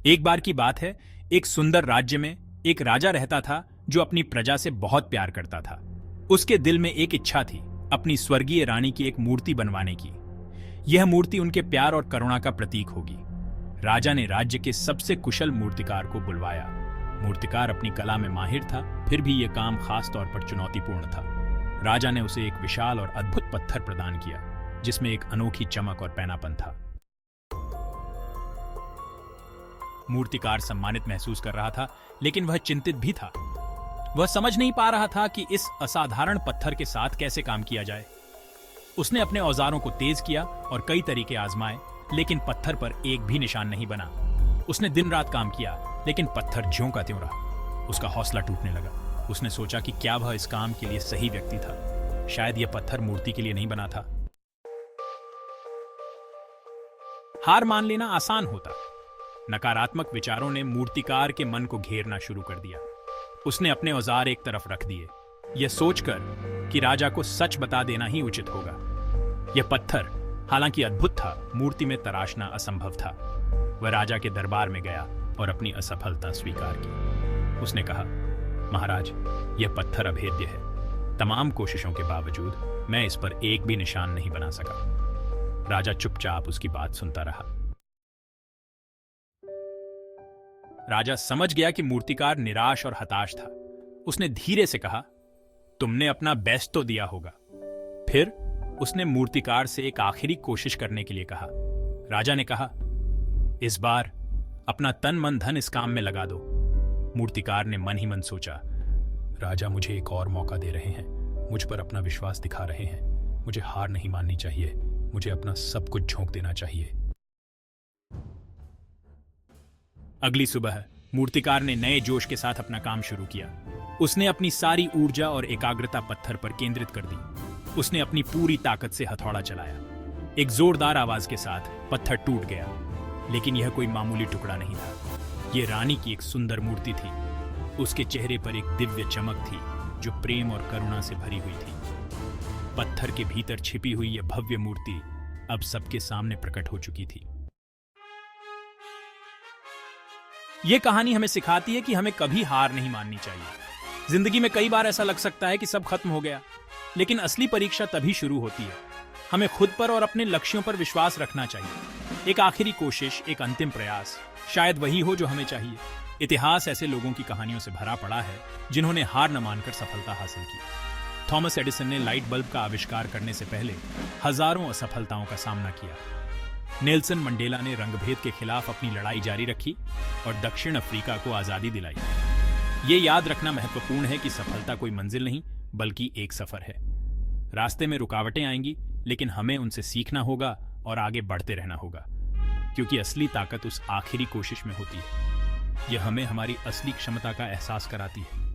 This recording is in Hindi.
एक बार की बात है, एक सुंदर राज्य में एक राजा रहता था जो अपनी प्रजा से बहुत प्यार करता था। उसके दिल में एक इच्छा थी, अपनी स्वर्गीय रानी की एक मूर्ति बनवाने की। यह मूर्ति उनके प्यार और करुणा का प्रतीक होगी। राजा ने राज्य के सबसे कुशल मूर्तिकार को बुलवाया। मूर्तिकार अपनी कला में माहिर था, फिर भी यह काम खास तौर पर चुनौतीपूर्ण था। राजा ने उसे एक विशाल और अद्भुत पत्थर प्रदान किया, जिसमें एक अनोखी चमक और पैनापन था। मूर्तिकार सम्मानित महसूस कर रहा था, लेकिन वह चिंतित भी था। वह समझ नहीं पा रहा था कि इस असाधारण पत्थर के साथ कैसे काम किया जाए। उसने अपने औजारों को तेज किया और कई तरीके आजमाए, लेकिन पत्थर पर एक भी निशान नहीं बना। उसने दिन रात काम किया, लेकिन पत्थर ज्यों का त्यों रहा। उसका हौसला टूटने लगा। उसने सोचा कि क्या वह इस काम के लिए सही व्यक्ति था। शायद यह पत्थर मूर्ति के लिए नहीं बना था। हार मान लेना आसान होता। नकारात्मक विचारों ने मूर्तिकार के मन को घेरना शुरू कर दिया। उसने अपने औजार एक तरफ रख दिए, यह सोचकर कि राजा को सच बता देना ही उचित होगा। यह पत्थर हालांकि अद्भुत था, मूर्ति में तराशना असंभव था। वह राजा के दरबार में गया और अपनी असफलता स्वीकार की। उसने कहा, महाराज, यह पत्थर अभेद्य है। तमाम कोशिशों के बावजूद मैं इस पर एक भी निशान नहीं बना सका। राजा चुपचाप उसकी बात सुनता रहा। राजा समझ गया कि मूर्तिकार निराश और हताश था। उसने धीरे से कहा, तुमने अपना बेस्ट तो दिया होगा। फिर उसने मूर्तिकार से एक आखिरी कोशिश करने के लिए कहा। राजा ने कहा, इस बार अपना तन मन धन इस काम में लगा दो। मूर्तिकार ने मन ही मन सोचा, राजा मुझे एक और मौका दे रहे हैं, मुझ पर अपना विश्वास दिखा रहे हैं। मुझे हार नहीं माननी चाहिए, मुझे अपना सब कुछ झोंक देना चाहिए। अगली सुबह मूर्तिकार ने नए जोश के साथ अपना काम शुरू किया। उसने अपनी सारी ऊर्जा और एकाग्रता पत्थर पर केंद्रित कर दी। उसने अपनी पूरी ताकत से हथौड़ा चलाया। एक जोरदार आवाज के साथ पत्थर टूट गया, लेकिन यह कोई मामूली टुकड़ा नहीं था। यह रानी की एक सुंदर मूर्ति थी। उसके चेहरे पर एक दिव्य चमक थी जो प्रेम और करुणा से भरी हुई थी। पत्थर के भीतर छिपी हुई यह भव्य मूर्ति अब सबके सामने प्रकट हो चुकी थी। यह कहानी हमें सिखाती है कि हमें कभी हार नहीं माननी चाहिए। जिंदगी में कई बार ऐसा लग सकता है कि सब खत्म हो गया, लेकिन असली परीक्षा तभी शुरू होती है। हमें खुद पर और अपने लक्ष्यों पर विश्वास रखना चाहिए। एक आखिरी कोशिश, एक अंतिम प्रयास, शायद वही हो जो हमें चाहिए। इतिहास ऐसे लोगों की कहानियों से भरा पड़ा है जिन्होंने हार न मानकर सफलता हासिल की। थॉमस एडिसन ने लाइट बल्ब का आविष्कार करने से पहले हजारों असफलताओं का सामना किया। नेल्सन मंडेला ने रंगभेद के खिलाफ अपनी लड़ाई जारी रखी और दक्षिण अफ्रीका को आजादी दिलाई। ये याद रखना महत्वपूर्ण है कि सफलता कोई मंजिल नहीं, बल्कि एक सफर है। रास्ते में रुकावटें आएंगी, लेकिन हमें उनसे सीखना होगा और आगे बढ़ते रहना होगा, क्योंकि असली ताकत उस आखिरी कोशिश में होती है। यह हमें हमारी असली क्षमता का एहसास कराती है।